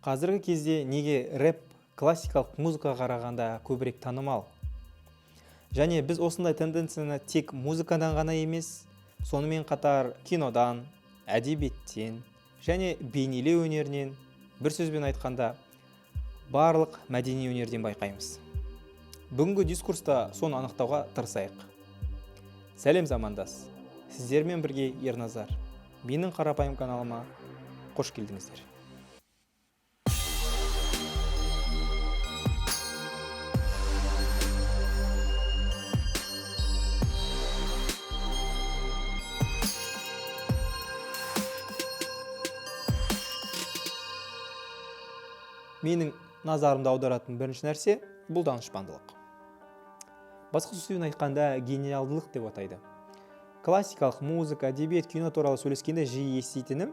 Қазіргі кезде неге рэп классикалық музыкаға қарағанда көбірек танымал? Және біз осындай тенденцияны тек музыкадан ғана емес, сонымен қатар кинодан, әдебиеттен және бейнелеу өнерінен, бір сөзбен айтқанда, барлық мәдени өнерден байқаймыз. Бүгінгі дискурста соны анықтауға тырысайық. Сәлем замандас, сіздермен бірге Ерназар. Менің қарапайым каналыма қош келдіңіздер. Менің назарымды аударатын бірінші нәрсе бұл данышпандылық. Басқа сөзбен айтқанда гениалдылық деп атайды. Классикалық музыка, әдебиет, кино туралы сөйлескенде жиі еститінім,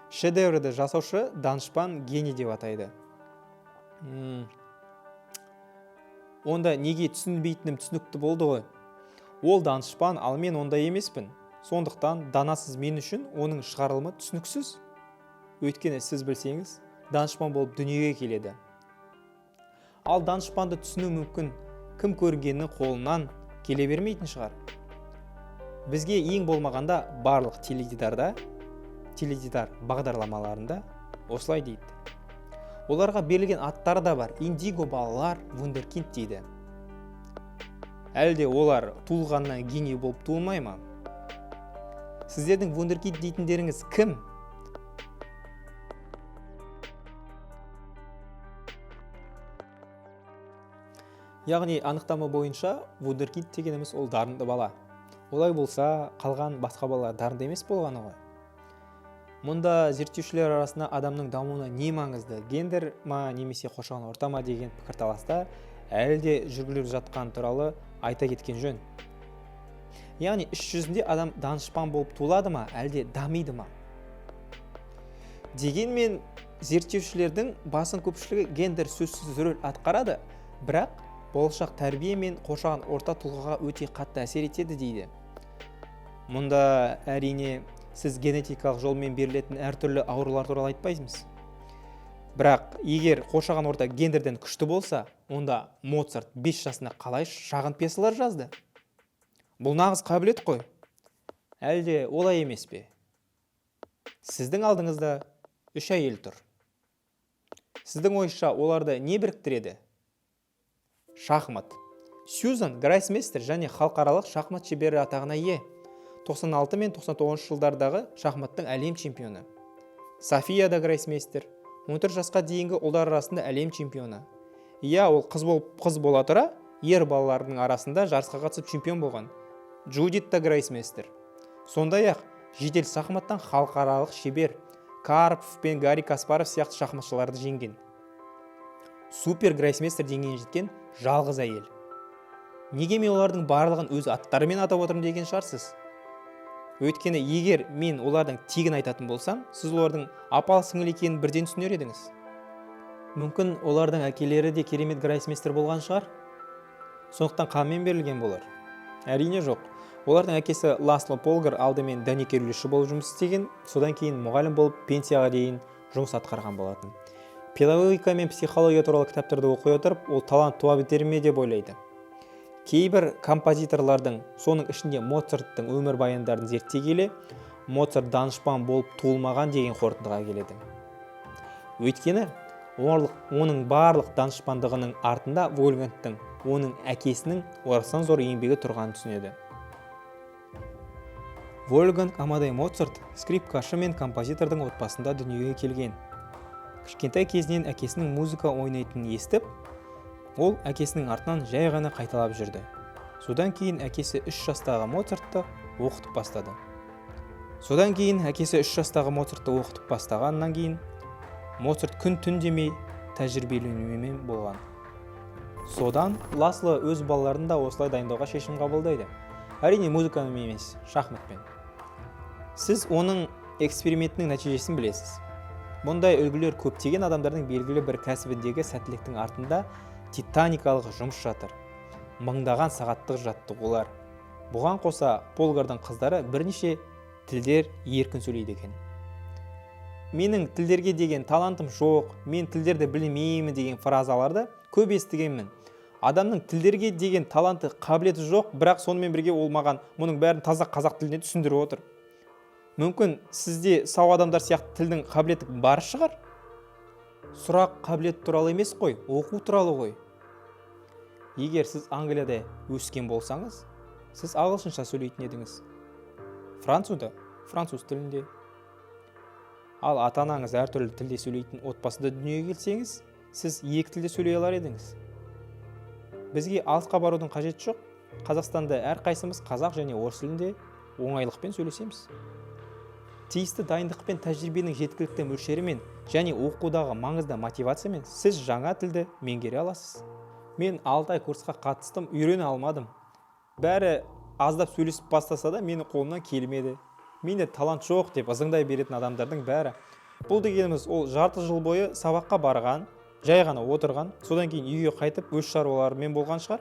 шедеврді жасаушы данышпан гений деп атайды. Онда неге түсінбейтінім түсінікті болды ғой. Ол данышпан, ал мен ондай емеспін. Сондықтан данасыз мен үшін оның шығарылымы түсініксіз. Өйткені сіз білсеңіз, данышпан болып дүниеге келеді. Ал данышпанды түсіну мүмкін кім көргеннің қолынан келе бермейтін шығар. Бізге ең болмағанда барлық теледидар бағдарламаларында осылай дейді. Оларға берілген аттары да бар. Индиго балалар, вундеркинд дейді. Әлде олар туылғаннан гений болып туылмай ма? Сіздердің вундеркинд дейтіндеріңіз кім? Яғни анықтама бойынша вундеркинд дегеніміз ол дарынды бала. Олай болса, қалған басқа балалар дарынды емес болғаны ғой. Мұнда зерттеушілер арасында адамның дамуына не маңызды, гендер ма немесе қоршаған орта ма деген пікірталаста әлде жүргізіліп жатқан туралы айта кеткен жөн. Яғни іс жүзінде адам данышпан болып туылады ма, әлде дамиды ма? Дегенмен зерттеушілердің басым көпшілігі гендер сөзсіз рөл атқарады, бірақ болашақ тәрбие мен қоршаған орта тұлғаға өте қатты әсер етеді дейді. Мұнда әрине сіз генетикалық жолмен берілетін әртүрлі аурулар туралы айтпайсыз. Бірақ егер қоршаған орта гендерден күшті болса, онда Моцарт 5 жасында қалай шағын пьесалар жазды? Бұл нағыз қабілет қой. Әлде олай емес пе? Сіздің алдыңызда 3 әйел тұр. Сіздің ойыңызша оларды не біріктіреді? Шахмат. Сьюзан Грайсмейстер және халықаралық шахмат шебері атағына ие. 96 мен 99 жылдардағы шахматтың әлем чемпионы. София да Грайсмейстер. 14 жасқа дейінгі ұлдар арасында әлем чемпионы. Ол қыз бола тұра, ер балалардың арасында жарысқа қатысып чемпион болған. Джудит та Грайсмейстер. Сондай-ақ жедел шахматтан халықаралық шебер Карпов пен Гарри Каспаров сияқты шахматшыларды жеңген. Супер Грайсмейстер деңгейіне жеткен жалғыз әйел. Неге мен олардың барлығын өз аттарымен атап отырмын деген шығарсыз? Өйткені егер мен олардың тегін айтатын болсам, сіз олардың апалы-сіңлілі екенін бірден түсінер едіңіз. Мүмкін олардың әкелері де керемет грайсмейстер болған шығар? Сондықтан қанмен берілген болар? Әрине жоқ. Олардың әкесі Ласло Полгар алдымен дәнекерлеуші болып жұмыс істеген, содан кейін мұғалім болып пенсияға дейін жұмыс атқарған болатын. Педагогика мен психология туралы кітаптарды оқи отырып, ол талант туа бітер ме деп ойлайды. Кейбір композиторлардың, соның ішінде Моцарттың өмір баяндарын зерттей келе, Моцарт данышпан болып туылмаған деген қорытындыға келеді. Өйткені оның барлық данышпандығының артында Вольфгангтың, оның әкесінің орасан зор еңбегі тұрғанын түсінеді. Вольфганг Амадей Моцарт скрипкашы мен композитордың отбасында дүниеге келген. Кішкентай кезінен әкесінің музыка ойнайтынын естіп, ол әкесінің артынан жай ғана қайталап жүрді. Содан кейін әкесі 3 жастағы Моцартты оқытып бастағаннан кейін Моцарт күн-түн демей тәжірибеленумен болған. Содан Ласло өз балаларын да осылай дайындауға шешім қабылдайды. Әрине музыкамен емес, шахматпен. Сіз оның экспериментінің нәтижесін білесіз. Бұндай үлгілер көптеген адамдардың белгілі бір кәсібіндегі сәттіліктің артында титаникалық жұмыс жатыр. Мыңдаған сағаттық жаттығулар. Бұған қоса Полгардың қыздары бірнеше тілдер еркін сөйлейді екен. менің тілдерге деген талантым жоқ, мен тілдерді білмеймін деген фразаларды көп естігенмін. Адамның тілдерге деген таланты, қабілеті жоқ, бірақ сонымен бірге ол маған мұның бәрін таза қазақ тіліне түсіндіріп отыр. Мүмкін сізде сау адамдар сияқты тілдің қабілеті бар шығар? Сұрақ қабілет туралы емес қой, оқу туралы ғой. Егер сіз Англияда өскен болсаңыз, сіз ағылшынша сөйлейтін едіңіз. Французда, француз тілінде. Ал ата-анаңыз әртүрлі тілде сөйлейтін отбасыда дүниеге келсеңіз, сіз екі тілде сөйлей алар едіңіз. Бізге алысқа барудың қажеті жоқ. Қазақстанда әрқайсымыз қазақ және орыс тілінде оңайлықпен сөйлесеміз. Тиісті дайындық пен тәжірибенің жеткілікті мөлшерімен және оқудағы маңызды мотивациямен сіз жаңа тілді меңгере аласыз. Мен 6 ай курсқа қатыстым, үйрене алмадым. Бәрі аздап сөйлесіп бастаса да менің қолымнан келмеді. Менде талант жоқ деп ызыңдай беретін адамдардың бәрі. Бұл дегеніміз ол жарты жыл бойы сабаққа барған, жай ғана отырған, содан кейін үйге қайтып өз шаруаларымен болған шығар.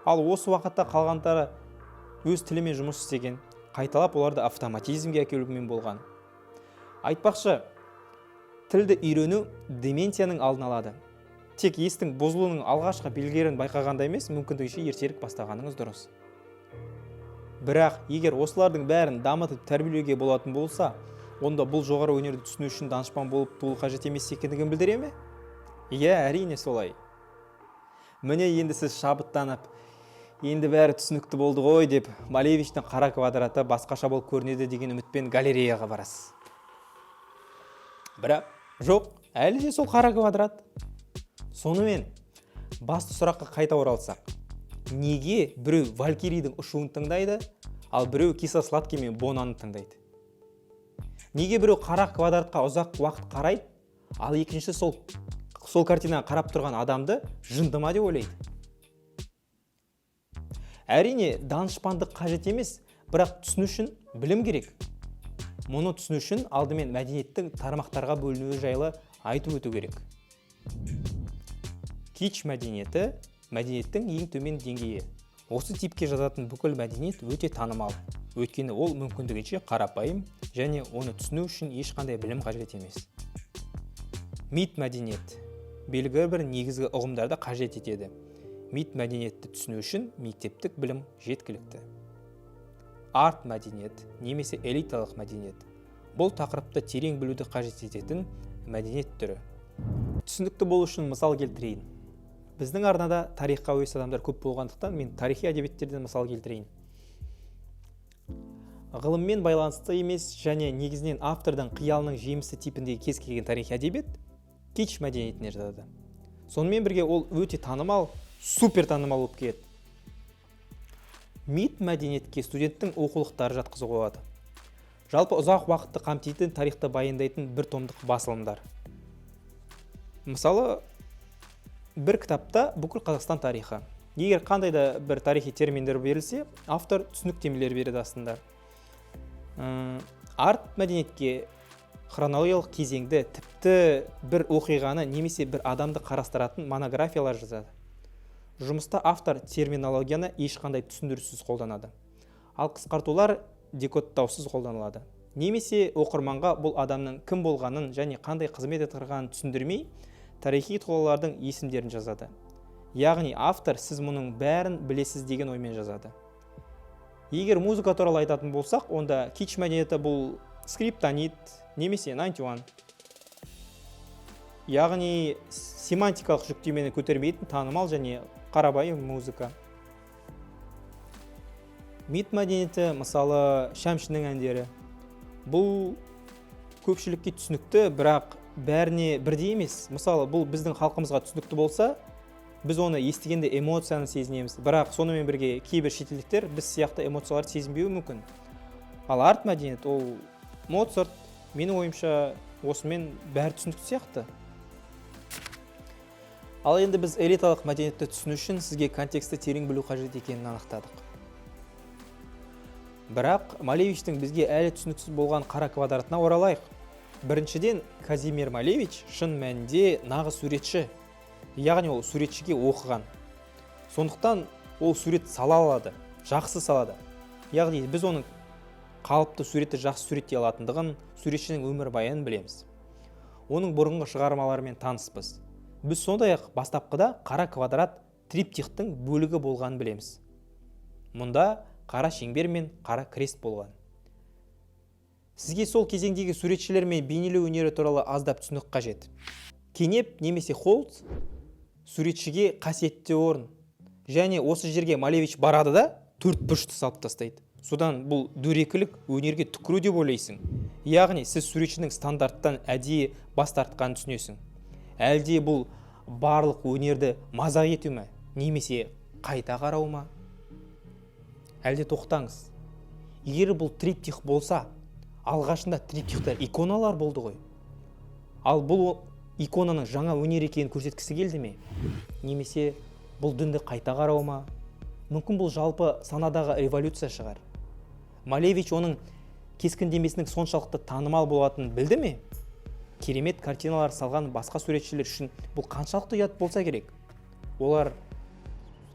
Ал осы уақытта қалғандары өз тілімен жұмыс істеген, қайталап оларды автоматизмге әкелумен болған. Айтпақшы, тілді үйрену деменцияның алдын алады. Тек естің бұзылуының алғашқы белгілерін байқағанда емес, мүмкіндігінше ертерек бастағаныңыз дұрыс. Бірақ егер осылардың бәрін дамытып тәрбиелеуге болатын болса, онда бұл жоғары өнерді түсіну үшін данышпан болып туу қажет емес екендігін білдіре ме? Иә, әрине солай. Міне енді сіз шабыттанып, енді бәрі түсінікті болды ғой деп, Малевичтің қара квадраты басқаша болып көрінеді деген үмітпен галереяға барасыз. Бірақ жоқ, әлі де сол қара квадрат. Сонымен басты сұраққа қайта оралсақ, неге біреу Валькирийдің ұшуын тыңдайды, ал біреу Киса-Сладкий мен Бонаны тыңдайды? Неге біреу қара квадратқа ұзақ уақыт қарайды, ал екінші сол картинаға қарап тұрған адамды жынды ма деп ойлайды? Әрине, данышпандық қажет емес, бірақ түсіну үшін білім керек. Мұны түсіну үшін алдымен мәдениеттің тармақтарға бөлінуі жайлы айтып өту керек. Кич мәдениеті мәдениеттің ең төмен деңгейі. Осы типке жататын бүкіл мәдениет өте танымал. Өйткені ол мүмкіндігінше қарапайым және оны түсіну үшін ешқандай білім қажет емес. Мит мәдениет белгілі бір негізгі ұғымдарды қажет етеді. Мит мәдениетті түсіну үшін мектептік білім жеткілікті. Арт мәдениет немесе элиталық мәдениет. Бұл тақырыпты терең білуді қажет ететін мәдениет түрі. Түсінікті болу үшін мысал келтірейін. Біздің арнада тарихқа әуес адамдар көп болғандықтан мен тарихи әдебиеттерден мысал келтірейін. Ғылыммен байланысты емес және негізінен автордың қиялының жемісі типіндегі кез келген тарихи әдебиет кич мәдениетіне жатады. Сонымен бірге ол өте танымал, супер танымал болып келеді. Мит мәдениетке студенттің оқулықтары жатқызуға болады. Жалпы ұзақ уақытты қамтитын тарихты баяндайтын бір томдық басылымдар. Мысалы, бір кітапта бүкіл Қазақстан тарихы. Егер қандай да бір тарихи терминдер берілсе, автор түсініктемелер береді астында. Арт мәдениетке хронологиялық кезеңді, тіпті бір оқиғаны немесе бір адамды қарастыратын монографиялар жазады. Жұмыста автор терминологияны ешқандай түсіндірусіз қолданады. Ал қысқартулар декодтаусыз қолданылады. Немесе оқырманға бұл адамның кім болғанын және қандай қызмет атқарғанын түсіндірмей, тарихи тұлғалардың есімдерін жазады. Яғни автор сіз мұның бәрін білесіз деген оймен жазады. Егер музыка туралы айтатын болсақ, онда кич мәдениеті бұл скриптонит немесе 91. Яғни семантикалық жүктемені көтермейтін танымал және қарапайым музыка. Мит мәдениеті, мысалы, Шәмшінің әндері. Бұл көпшілікке түсінікті, бірақ бәріне бірдей емес. Мысалы, бұл біздің халқымызға түсінікті болса, біз оны естігенде эмоцияны сезінеміз. Бірақ сонымен бірге кейбір шетелдіктер біз сияқты эмоцияларды сезінбеуі мүмкін. Ал арт мәдениет, ол Моцарт, менің ойымша, осымен бәрі түсінікті сияқты. Ал енді біз элиталық мәдениетті түсіну үшін сізге контексті терең білу қажет екенін анықтадық. Бірақ Малевичтің бізге әлі түсініксіз болған қара квадратына оралайық. Біріншіден, Казимир Малевич шын мәнінде нағыз суретші. Яғни ол суретшіге оқыған. Сондықтан ол сурет сала алады, жақсы салады. Яғни біз оның қалыпты суретті жақсы суреттей алатындығын, суретшінің өмірбаянын білеміз. Оның бұрынғы шығармаларымен таныспыз. Біз сондай-ақ бастапқыда қара квадрат триптихтің бөлігі болғанын білеміз. Мұнда қара шеңбер мен қара крест болған. Сізге сол кезеңдегі суретшілер мен бейнелеу өнері туралы аздап түсінік қажет. Кенеп немесе Холмс суретшіге қасиетті орын. Және осы жерге Малевич барады да төрт бұрышты салып тастайды. Содан бұл дөрекілік өнерге түкіру деп ойлайсың. Яғни сіз суретшінің стандарттан әдейі бас тартқанын түсінесің. Әлде бұл барлық өнерді мазақ ету ме, немесе қайта қарау ма? Әлде тоқтаңыз. Егер бұл триптих болса, алғашында триптихтер иконалар болды ғой. Ал бұл иконаның жаңа өнер екенін көрсеткісі келді ме? Немесе бұл дінді қайта қарау ма? Мүмкін бұл жалпы санадағы революция шығар. Малевич оның кескіндемесінің соншалықты танымал болатынын білді ме? Керемет картиналар салған басқа суретшілер үшін бұл қаншалықты ұят болса керек. Олар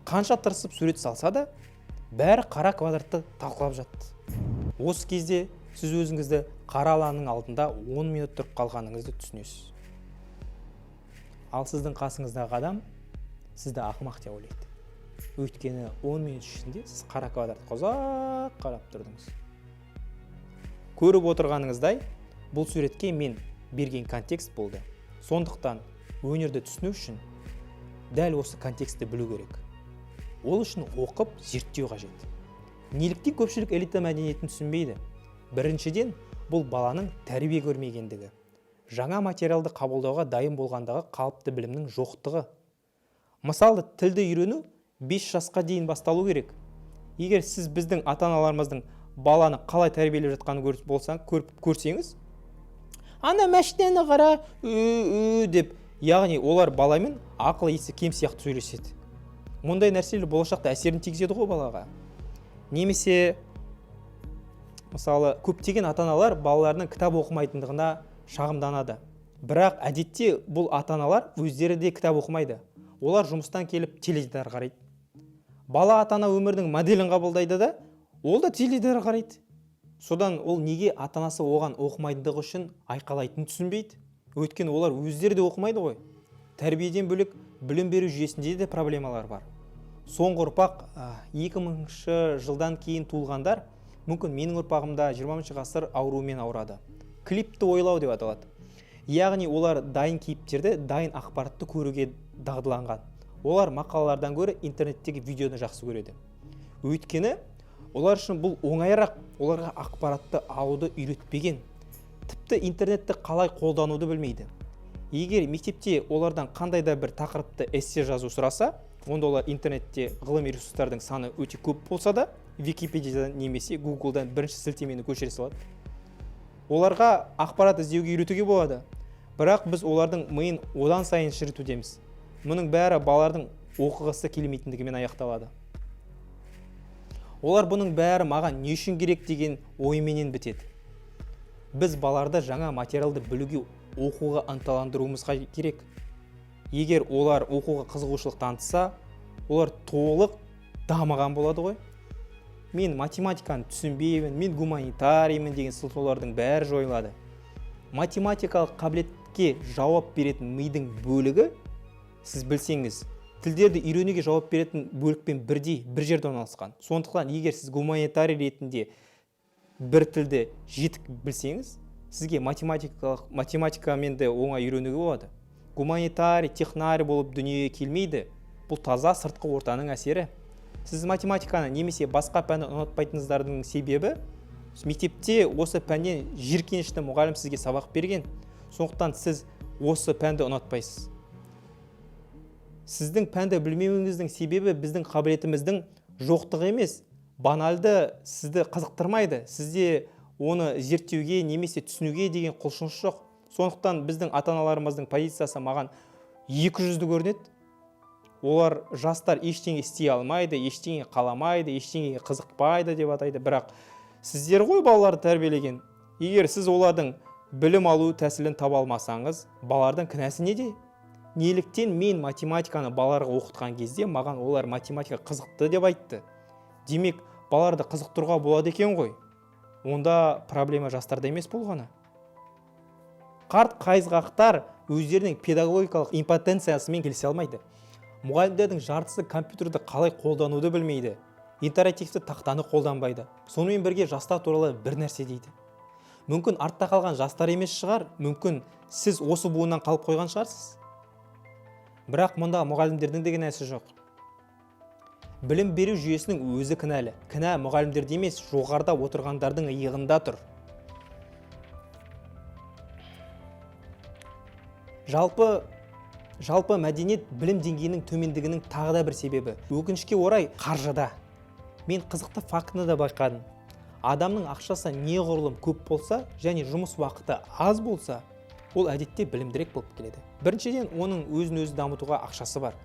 қанша тырысып сурет салса да, бәрі қара квадратты талқылап жатты. Осы кезде сіз өзіңізді қара алаңның алдында 10 минут тұрып қалғаныңызды түсінесіз. Ал сіздің қасыңыздағы адам сізді ақымақ деп ойлайды. Өйткені 10 минут ішінде сіз қара квадратқа ұзақ қарап тұрдыңыз. Көріп отырғаныңыздай, бұл суретке мен берген контекст болды. Сондықтан өнерді түсіну үшін дәл осы контекстті білу керек. Ол үшін оқып, зерттеу қажет. Неліктен көпшілік элита мәдениетін түсінбейді? Біріншіден, бұл баланың тәрбие көрмегендігі. Жаңа материалды қабылдауға дайын болғандағы қалыпты білімнің жоқтығы. Мысалы, тілді үйрену 5 жасқа дейін басталу керек. Егер сіз біздің ата-аналарымыздың баланы қалай тәрбиелеп жатқанын көрсеңіз, ана мәшинені қара, деп, яғни олар баламен ақыл есі кем сияқты сөйлеседі. Мұндай нәрселер болашақта әсерін тигізеді ғой балаға. Немесе, мысалы, көптеген ата-аналар балаларының кітап оқымайтындығына шағымданады. Бірақ әдетте бұл ата-аналар өздері де кітап оқымайды. Олар жұмыстан келіп теледидар қарайды. Бала ата-ана өмірдің моделін қабылдайды да, ол да теледидар қарайды. Содан ол неге ата-анасы оған оқымайтындығы үшін айқалайтынын түсінбейді. Өйткені олар өздері де оқымайды ғой. Тәрбиеден бөлек білім беру жүйесінде де проблемалар бар. Соңғы ұрпақ 2000 жылдан кейін туылғандар мүмкін менің ұрпағымда 20 ғасыр ауруымен ауырады. Клипті ойлау деп аталады. Яғни олар дайын кейіптерді, дайын ақпаратты көруге дағдыланған. Олар мақалалардан гөрі интернеттегі видеоны жақсы көреді. Өйткені олар үшін бұл оңайырақ, оларға ақпаратты алуды үйретпеген. Тіпті интернетті қалай қолдануды білмейді. Егер мектепте олардан қандай да бір тақырыпты эссе жазу сұраса, онда олар интернетте ғылыми ресурстардың саны өте көп болса да, Википедиядан немесе Гуглдан бірінші сілтемені көшіре салады. Оларға ақпарат іздеуге үйретуге болады. Бірақ біз олардың миын одан сайын шірітудеміз. Мұның бәрі балалардың оқығысы келмейтіндігімен аяқталады. Олар бұның бәрі маған не үшін керек деген ойменен бітеді. Біз балаларды жаңа материалды білуге, оқуға ынталандыруымыз керек. Егер олар оқуға қызығушылық танытса, олар толық дамыған болады ғой. Мен математиканы түсінбеймін, мен гуманитариймін деген сылтаулардың бәрі жойылады. Математикалық қабілетке жауап беретін мидың бөлігі, сіз білсеңіз, тілдерді үйренуге жауап беретін бөлікпен бірдей, бір жерде орналасқан. Сондықтан егер сіз гуманитарий ретінде бір тілді жетік білсеңіз, сізге математикамен де оңай үйренуге болады. Гуманитарий, технарий болып дүниеге келмейді. Бұл таза сыртқы ортаның әсері. Сіз математиканы немесе басқа пәнді ұнатпайтыныздардың себебі, мектепте осы пәннен жиіркенішті мұғалім сізге сабақ берген. Сондықтан сіз осы пәнді ұнатпайсыз. Сіздің пәнді білмеуіңіздің себебі біздің қабілетіміздің жоқтығы емес, банальды сізді қызықтырмайды. Сізде оны зерттеуге немесе түсінуге деген құлшыныс жоқ. Сондықтан біздің ата-аналарымыздың позициясы маған 200-ді көрінеді. Олар жастар ештеңе істей алмайды, ештеңе қаламайды, ештеңеге қызықпайды деп атайды. Бірақ сіздер ғой балаларды тәрбиелеген. Егер сіз олардың білім алу тәсілін таба алмасаңыз, балалардың кінәсі неде? Неліктен мен математиканы балаларға оқытқан кезде маған олар математика қызықты деп айтты? Демек, балаларды қызықтыруға болады екен ғой. Онда проблема жастарда емес болғаны. Қарт қайызғақтар өздерінің педагогикалық импотенциясымен келісе алмайды. Мұғалімдердің жартысы компьютерді қалай қолдануды білмейді. Интерактивті тақтаны қолданбайды. Сонымен бірге жастар туралы бір нәрсе дейді. Мүмкін артта қалған жастар емес шығар, мүмкін сіз осы буыннан қалып қойған шығарсыз. Бірақ мұнда мұғалімдердің де кінәсі жоқ. Білім беру жүйесінің өзі кінәлі. Кінә мұғалімдерде емес, жоғарыда отырғандардың иығында тұр. Жалпы мәдениет білім деңгейінің төмендігінің тағы да бір себебі. Өкінішке орай қаржыда. Мен қызықты фактыны да байқадым. Адамның ақшасы неғұрлым көп болса және жұмыс уақыты аз болса, ол әдетте білімдірек болып келеді. Біріншіден, оның өзін-өзі дамытуға ақшасы бар.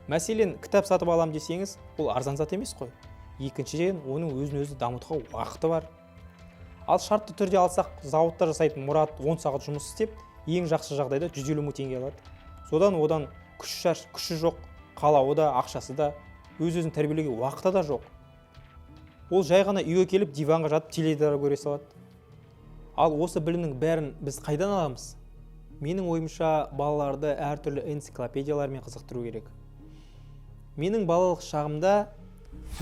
Мәселен, кітап сатып алам десеңіз, ол арзан зат емес қой. Екіншіден, оның өзін-өзі дамытуға уақыты бар. Ал шартты түрде алсақ, зауытта жасайтын Мұрат 10 сағат жұмыс істеп, ең жақсы жағдайда 150 мың теңге алады. Одан күші жоқ, қалауы да, ақшасы да, өз-өзін тәрбиелеуге уақыты да жоқ. Ол жай ғана үйге келіп, диванға жатып, теледидар көре салады. Ал осы білімнің бәрін біз қайдан аламыз? Менің ойымша, балаларды әртүрлі энциклопедиялармен қызықтыру керек. Менің балалық шағымда,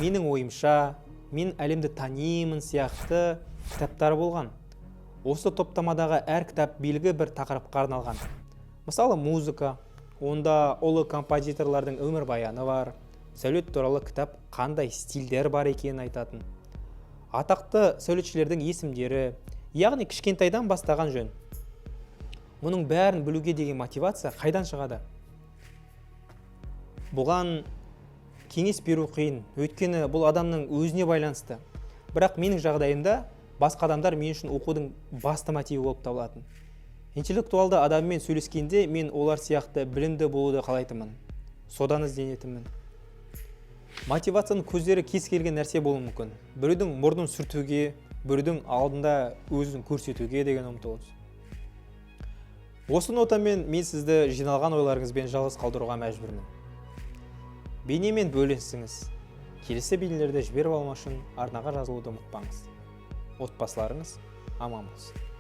менің ойымша, мен әлемді танимын сияқты кітаптар болған. Осы топтамадағы әр кітап белгі бір тақырыпқа арналған. Мысалы, музыка, онда ұлы композиторлардың өмірбаяны бар. Сәулет туралы кітап қандай стильдер бар екенін айтатын. Атақты сәулетшілердің есімдері, яғни кішкентайдан бастаған жөн. Мұның бәрін білуге деген мотивация қайдан шығады? Бұған кеңес беру қиын, өйткені бұл адамның өзіне байланысты. Бірақ менің жағдайымда басқа адамдар мен үшін оқудың басты мотиві болып табылатын. Интеллектуалды адаммен сөйлескенде мен олар сияқты білімді болуды қалайтынмын. Содан ізденетінмін. Мотивацияның көздері кез келген нәрсе болуы мүмкін. Біреудің мұрнын сүртуге, біреудің алдында өзін көрсетуге деген ұмтылыс. Осы нотамен мен сізді жиналған ойларыңызбен жалғыз қалдыруға мәжбүрмін. Бейнемен бөлісіңіз. Келесі бейнелерді жіберіп алмау үшін арнаға жазылуды ұмытпаңыз. Отбасыларыңыз аман болсын.